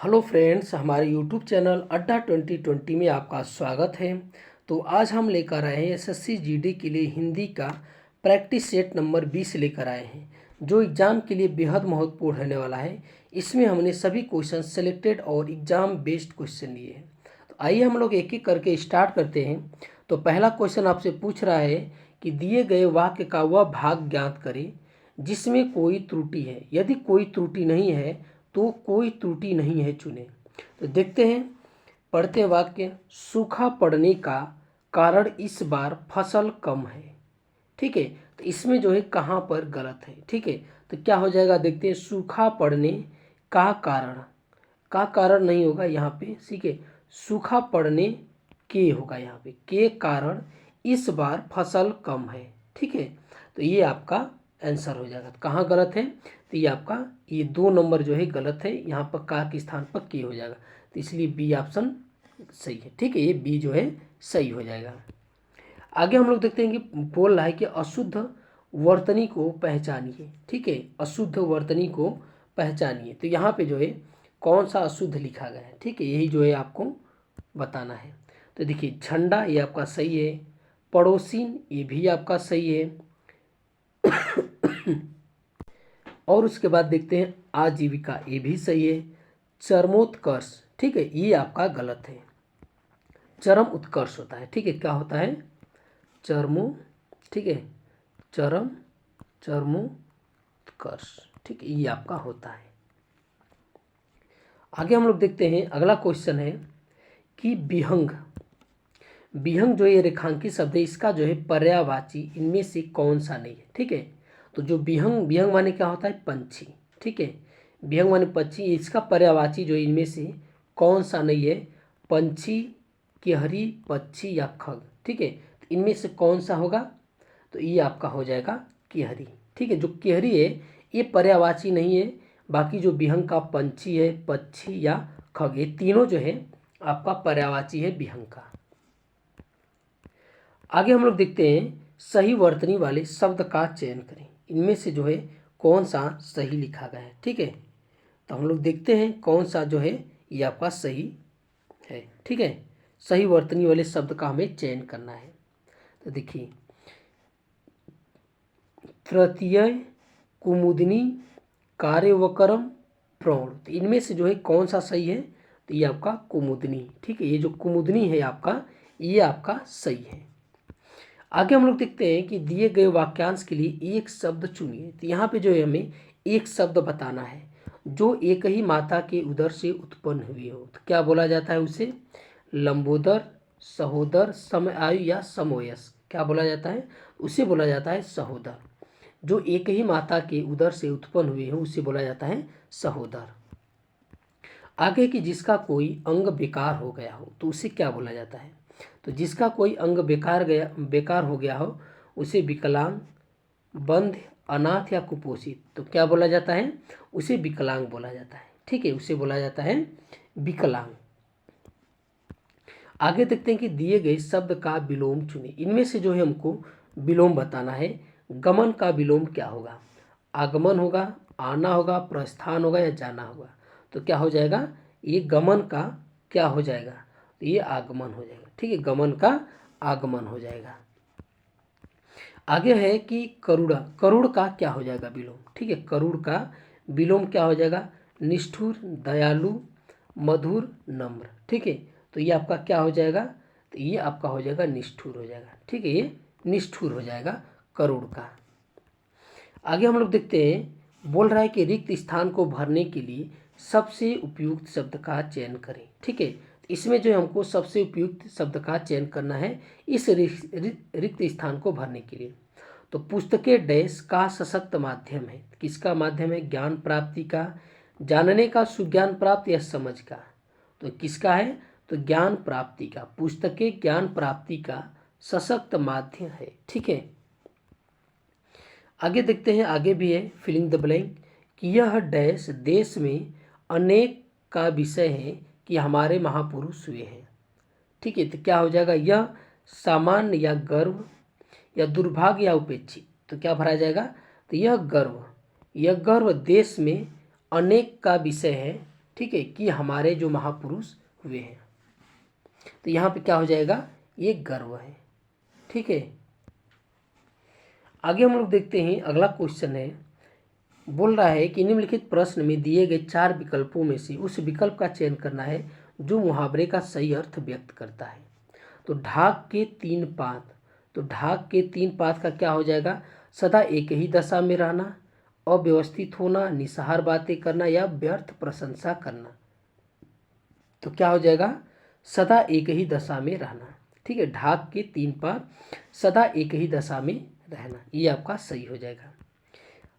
Hello friends, हमारे YouTube channel अड्डा 2020 में आपका स्वागत है। तो आज हम लेकर आए हैं एसएससी जीडी के लिए हिंदी का प्रैक्टिस सेट नंबर 20 लेकर आए हैं, जो एग्ज़ाम के लिए बेहद महत्वपूर्ण रहने वाला है। इसमें हमने सभी क्वेश्चन सेलेक्टेड और एग्ज़ाम बेस्ड क्वेश्चन लिए हैं। तो आइए हम लोग एक एक करके स्टार्ट करते हैं। तो पहला क्वेश्चन आपसे पूछ रहा है कि दिए गए वाक्य का वह भाग ज्ञात करें जिसमें कोई त्रुटि है। यदि कोई त्रुटि नहीं है तो कोई त्रुटि नहीं है चुने। तो देखते हैं, पढ़ते हैं वाक्य। सूखा पड़ने का कारण इस बार फसल कम है। ठीक है, तो इसमें जो है कहाँ पर गलत है। ठीक है, तो क्या हो जाएगा देखते हैं। सूखा पड़ने का कारण नहीं होगा यहाँ पे। ठीक है, सूखा पड़ने के होगा यहाँ पे, के कारण इस बार फसल कम है। ठीक है, तो ये आपका आंसर हो जाएगा। तो कहाँ गलत है, तो ये आपका ये 2 नंबर जो है गलत है। यहाँ पर का के स्थान पर के हो जाएगा, तो इसलिए बी ऑप्शन सही है। ठीक है, ये बी जो है सही हो जाएगा। आगे हम लोग देखते हैं कि बोल रहा है कि अशुद्ध वर्तनी को पहचानिए। ठीक है, अशुद्ध वर्तनी को पहचानिए। तो यहाँ पे जो है कौन सा अशुद्ध लिखा गया है। ठीक है, यही जो है आपको बताना है। तो देखिए, झंडा ये आपका सही है, पड़ोसीन ये भी आपका सही है, और उसके बाद देखते हैं आजीविका ये भी सही है, चरमोत्कर्ष ठीक है ये आपका गलत है। चरम उत्कर्ष होता है। ठीक है, क्या होता है, चरमो ठीक है चरमोत्कर्ष ठीक है ये आपका होता है। आगे हम लोग देखते हैं, अगला क्वेश्चन है कि विहंग विहंग जो ये रेखांकित शब्द है, इसका जो है पर्यायवाची इनमें से कौन सा नहीं है। ठीक है, तो जो विहंग विहंग माने क्या होता है, पंछी। ठीक है, विहंग माने पंछी, इसका पर्यायवाची जो इनमें से कौन सा नहीं है, पंछी, केहरी, पक्षी या खग। ठीक है, तो इनमें से कौन सा होगा, तो ये आपका हो जाएगा केहरी। ठीक है, जो केहरी है ये पर्यायवाची नहीं है। बाकी जो विहंग का पंछी है, पक्षी या खग, ये तीनों जो है आपका पर्यायवाची है विहंग का। आगे हम लोग देखते हैं, सही वर्तनी वाले शब्द का चयन करें। इनमें से जो है कौन सा सही लिखा गया है। ठीक है, तो हम लोग देखते हैं कौन सा जो है ये आपका सही है। ठीक है, सही वर्तनी वाले शब्द का हमें चयन करना है। तो देखिए, तृतीय, कुमुदनी, कार्यवकरम, प्रौढ़, तो इनमें से जो है कौन सा सही है, तो ये आपका कुमुदनी। ठीक है, ये जो कुमुदनी है आपका, ये आपका सही है। आगे हम लोग देखते हैं कि दिए गए वाक्यांश के लिए एक शब्द चुनिए। तो यहाँ पे जो है हमें एक शब्द बताना है जो एक ही माता के उदर से उत्पन्न हुई हो। तो क्या बोला जाता है उसे, लंबोदर, सहोदर, समआयु या समवयस्क। क्या बोला जाता है, उसे बोला जाता है सहोदर। जो एक ही माता के उदर से उत्पन्न हुए हो उसे बोला जाता है सहोदर। आगे कि जिसका कोई अंग बेकार हो गया हो तो उसे क्या बोला जाता है, तो जिसका कोई अंग बेकार हो गया हो उसे विकलांग, बंध, अनाथ या कुपोषित, तो क्या बोला जाता है, उसे विकलांग बोला जाता है। ठीक है, उसे बोला जाता है विकलांग। आगे देखते हैं कि दिए गए शब्द का विलोम चुने। इनमें से जो है हमको विलोम बताना है। गमन का विलोम क्या होगा, आगमन होगा, आना होगा, प्रस्थान होगा या जाना होगा। तो क्या हो जाएगा, ये गमन का क्या हो जाएगा, तो ये आगमन हो जाएगा। ठीक है, गमन का आगमन हो जाएगा। आगे है कि करुणा, करुण का क्या हो जाएगा विलोम। ठीक है, करुण का विलोम क्या हो जाएगा, निष्ठुर, दयालु, मधुर, नम्र। ठीक है, तो ये आपका क्या हो जाएगा, तो ये आपका हो जाएगा निष्ठुर हो जाएगा। ठीक है, ये निष्ठुर हो जाएगा करुण का। आगे हम लोग देखते हैं, बोल रहा है कि रिक्त स्थान को भरने के लिए सबसे उपयुक्त शब्द का चयन करें। ठीक है, इसमें जो हमको सबसे उपयुक्त शब्द का चयन करना है इस रिक्त स्थान को भरने के लिए। तो पुस्तकें डैश का सशक्त माध्यम है। किसका माध्यम है, ज्ञान प्राप्ति का, जानने का, सुज्ञान प्राप्ति या समझ का। तो किसका है, तो ज्ञान प्राप्ति का। पुस्तकें ज्ञान प्राप्ति का सशक्त माध्यम है। ठीक है, आगे देखते हैं, आगे भी है फिलिंग द ब्लैंक कि यह डैश देश में अनेक का विषय है कि हमारे महापुरुष हुए हैं। ठीक है, तो क्या हो जाएगा, यह सामान्य या गर्व या दुर्भाग्य या उपेक्षित, तो क्या भरा जाएगा, तो यह गर्व देश में अनेक का विषय है ठीक है, कि हमारे जो महापुरुष हुए हैं। तो यहाँ पे क्या हो जाएगा, ये गर्व है। ठीक है, आगे हम लोग देखते हैं, अगला क्वेश्चन है, बोल रहा है कि निम्नलिखित प्रश्न में दिए गए 4 विकल्पों में से उस विकल्प का चयन करना है जो मुहावरे का सही अर्थ व्यक्त करता है। तो ढाक के 3 पात, तो ढाक के 3 पात का क्या हो जाएगा, सदा एक ही दशा में रहना, अव्यवस्थित होना, निस्सार बातें करना या व्यर्थ प्रशंसा करना। तो क्या हो जाएगा, सदा एक ही दशा में रहना। ठीक है, ढाक के 3 पात, सदा एक ही दशा में रहना, ये आपका सही हो जाएगा।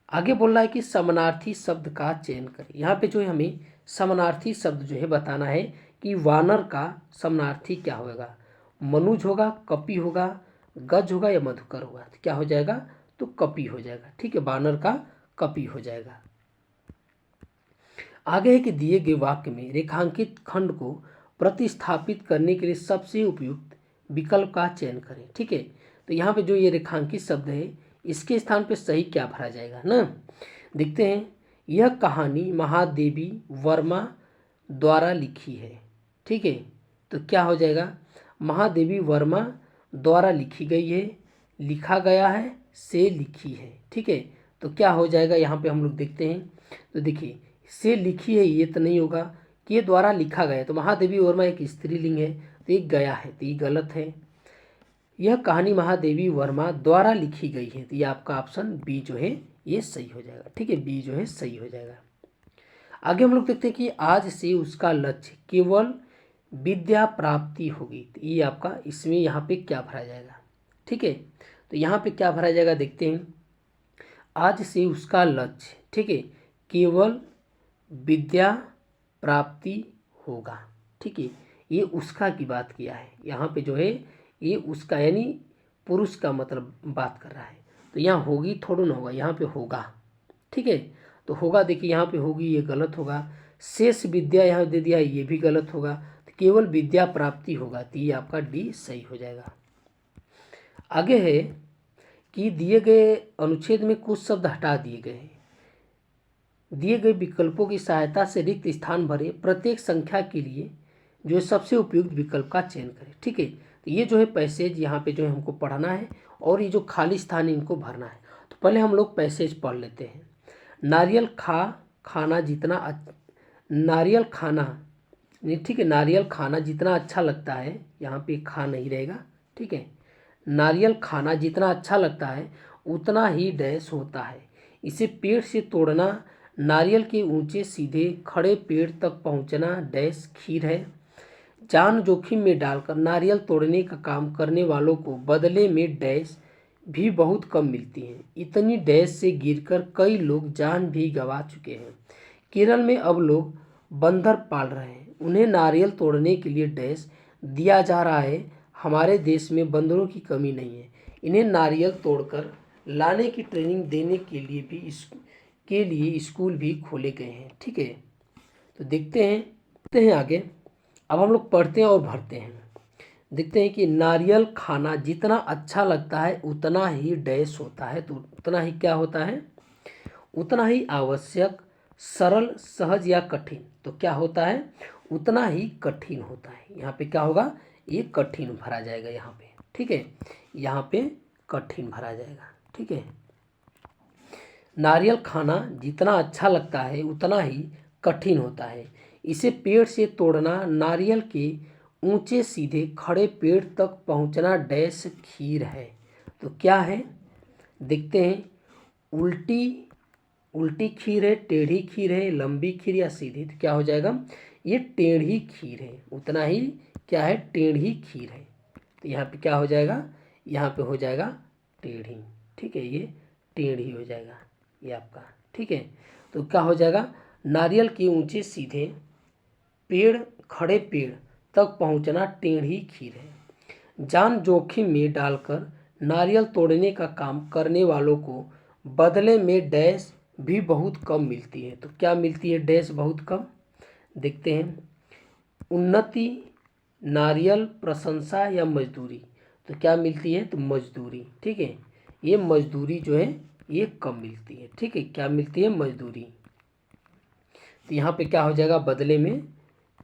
आगे बोल रहा है कि समानार्थी शब्द का चयन करें। यहाँ पे जो है हमें समानार्थी शब्द जो है बताना है कि वानर का समानार्थी क्या होगा, मनुज होगा, कपि होगा, गज होगा या मधुकर होगा। तो क्या हो जाएगा, तो कपि हो जाएगा। ठीक है, वानर का कपि हो जाएगा। आगे है कि दिए गए वाक्य में रेखांकित खंड को प्रतिस्थापित करने के लिए सबसे उपयुक्त विकल्प का चयन करें। ठीक है, तो यहाँ पे जो ये रेखांकित शब्द है इसके स्थान पे सही क्या भरा जाएगा ना, देखते हैं। यह कहानी महादेवी वर्मा द्वारा लिखी है। ठीक है, तो क्या हो जाएगा, महादेवी वर्मा द्वारा लिखी गई है, लिखा गया है, से लिखी है। ठीक है, तो क्या हो जाएगा, यहाँ पे हम लोग देखते हैं। तो देखिए, से लिखी है ये तो नहीं होगा, कि ये द्वारा लिखा गया है। तो महादेवी वर्मा एक स्त्रीलिंग है, तो ये गया है, तो ये गलत है। यह कहानी महादेवी वर्मा द्वारा लिखी गई है, तो ये आपका ऑप्शन बी जो है ये सही हो जाएगा। ठीक है, बी जो है सही हो जाएगा। आगे हम लोग देखते हैं कि आज से उसका लक्ष्य केवल विद्या प्राप्ति होगी। तो ये आपका इसमें यहाँ पे क्या भरा जाएगा। ठीक है, तो यहाँ पे क्या भरा जाएगा, देखते हैं। आज से उसका लक्ष्य, ठीक है, केवल विद्या प्राप्ति होगा। ठीक है, ये उसका की बात किया है, यहाँ पे जो है ये उसका यानी पुरुष का मतलब बात कर रहा है। तो यहाँ होगी थोड़ा ना होगा, यहाँ पे होगा। ठीक है, तो होगा, देखिए यहाँ पे होगी, ये गलत होगा। शेष विद्या यहाँ दे दिया, ये भी गलत होगा। तो केवल विद्या प्राप्ति होगा, तो ये आपका डी सही हो जाएगा। आगे है कि दिए गए अनुच्छेद में कुछ शब्द हटा दिए गए हैं। दिए गए विकल्पों की सहायता से रिक्त स्थान भरे, प्रत्येक संख्या के लिए जो है सबसे उपयुक्त विकल्प का चयन करें। ठीक है, तो ये जो है पैसेज यहाँ पे जो है हमको पढ़ना है और ये जो खाली स्थान है इनको भरना है। तो पहले हम लोग पैसेज पढ़ लेते हैं। नारियल खाना जितना नारियल खाना नहीं, ठीक है, नारियल खाना जितना अच्छा लगता है, यहाँ पे खा नहीं रहेगा। ठीक है, नारियल खाना जितना अच्छा लगता है उतना ही डैश होता है। इसे पेड़ से तोड़ना, नारियल के ऊंचे सीधे खड़े पेड़ तक पहुंचना डैश खीर है। जान जोखिम में डालकर नारियल तोड़ने का काम करने वालों को बदले में डैश भी बहुत कम मिलती है। इतनी डैश से गिरकर कई लोग जान भी गंवा चुके हैं। केरल में अब लोग बंदर पाल रहे हैं, उन्हें नारियल तोड़ने के लिए डैश दिया जा रहा है। हमारे देश में बंदरों की कमी नहीं है, इन्हें नारियल तोड़कर लाने की ट्रेनिंग देने के लिए स्कूल भी खोले गए हैं। ठीक है, तो देखते हैं आगे। अब हम लोग पढ़ते हैं और भरते हैं। देखते हैं कि नारियल खाना जितना अच्छा लगता है उतना ही डैश होता है। तो उतना ही क्या होता है, उतना ही आवश्यक, सरल, सहज या कठिन। तो क्या होता है, उतना ही कठिन होता है। यहाँ पे क्या होगा, ये कठिन भरा जाएगा यहाँ पे। ठीक है, यहाँ पे कठिन भरा जाएगा। ठीक है, नारियल खाना जितना अच्छा लगता है उतना ही कठिन होता है। इसे पेड़ से तोड़ना, नारियल के ऊंचे सीधे खड़े पेड़ तक पहुंचना डैश खीर है। तो क्या है, देखते हैं। उल्टी खीर है, टेढ़ी खीर है, लंबी खीर या सीधी। तो क्या हो जाएगा, ये टेढ़ी खीर है। उतना ही क्या है, टेढ़ी खीर है। तो यहाँ पे क्या हो जाएगा, यहाँ पे हो जाएगा टेढ़ी। ठीक है, ये टेढ़ी हो जाएगा ये आपका। ठीक है, तो क्या हो जाएगा, नारियल के ऊंचे सीधे खड़े पेड़ तक पहुंचना टेढ़ी खीर है। जान जोखिम में डालकर नारियल तोड़ने का काम करने वालों को बदले में डैश भी बहुत कम मिलती है। तो क्या मिलती है, डैश बहुत कम। देखते हैं, उन्नति, नारियल, प्रशंसा या मजदूरी। तो क्या मिलती है, तो मजदूरी। ठीक है, ये मजदूरी जो है ये कम मिलती है। ठीक है, क्या मिलती है, मजदूरी। तो यहाँ पे क्या हो जाएगा, बदले में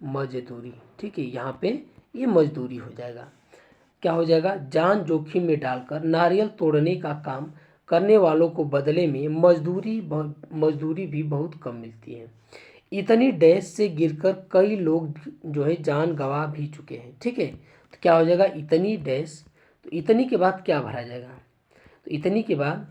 मजदूरी। ठीक है, यहाँ पे ये मजदूरी हो जाएगा। क्या हो जाएगा, जान जोखिम में डालकर नारियल तोड़ने का काम करने वालों को बदले में मजदूरी भी बहुत कम मिलती है। इतनी डैश से गिरकर कई लोग जो है जान गंवा भी चुके हैं। ठीक है, तो क्या हो जाएगा, इतनी डैश, तो इतनी के बाद क्या भरा जाएगा, तो इतनी के बाद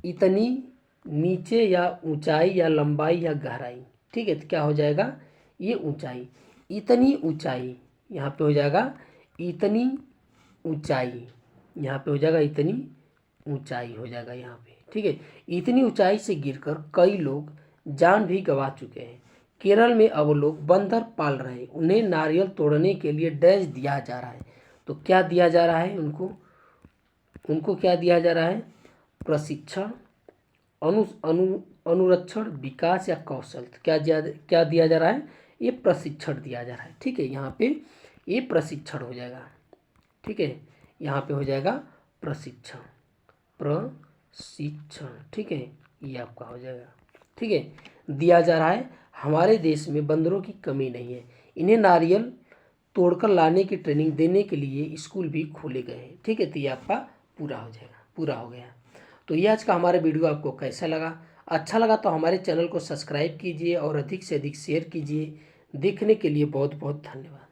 इतनी नीचे या ऊंचाई या लंबाई या गहराई। ठीक है, तो क्या हो जाएगा, ये ऊंचाई, इतनी ऊंचाई, यहाँ पे हो जाएगा इतनी ऊंचाई, यहाँ पे हो जाएगा इतनी ऊंचाई हो जाएगा यहाँ पे। ठीक है, इतनी ऊंचाई से गिरकर कई लोग जान भी गंवा चुके हैं। केरल में अब लोग बंदर पाल रहे हैं, उन्हें नारियल तोड़ने के लिए डैश दिया जा रहा है। तो क्या दिया जा रहा है उनको, उनको क्या दिया जा रहा है, प्रशिक्षण, अनु अनु अनुरक्षण, विकास या कौशल। तो क्या दिया जा रहा है, ये प्रशिक्षण दिया जा रहा है। ठीक है, यहाँ पे ये प्रशिक्षण हो जाएगा। ठीक है, यहाँ पे हो जाएगा प्रशिक्षण, प्रशिक्षण। ठीक है, ये आपका हो जाएगा। ठीक है, दिया जा रहा है, हमारे देश में बंदरों की कमी नहीं है, इन्हें नारियल तोड़कर लाने की ट्रेनिंग देने के लिए स्कूल भी खोले गए हैं। ठीक है, तो ये आपका पूरा हो जाएगा, पूरा हो गया। तो ये आज का हमारा वीडियो आपको कैसा लगा, अच्छा लगा तो हमारे चैनल को सब्सक्राइब कीजिए और अधिक से अधिक शेयर कीजिए। देखने के लिए बहुत बहुत धन्यवाद।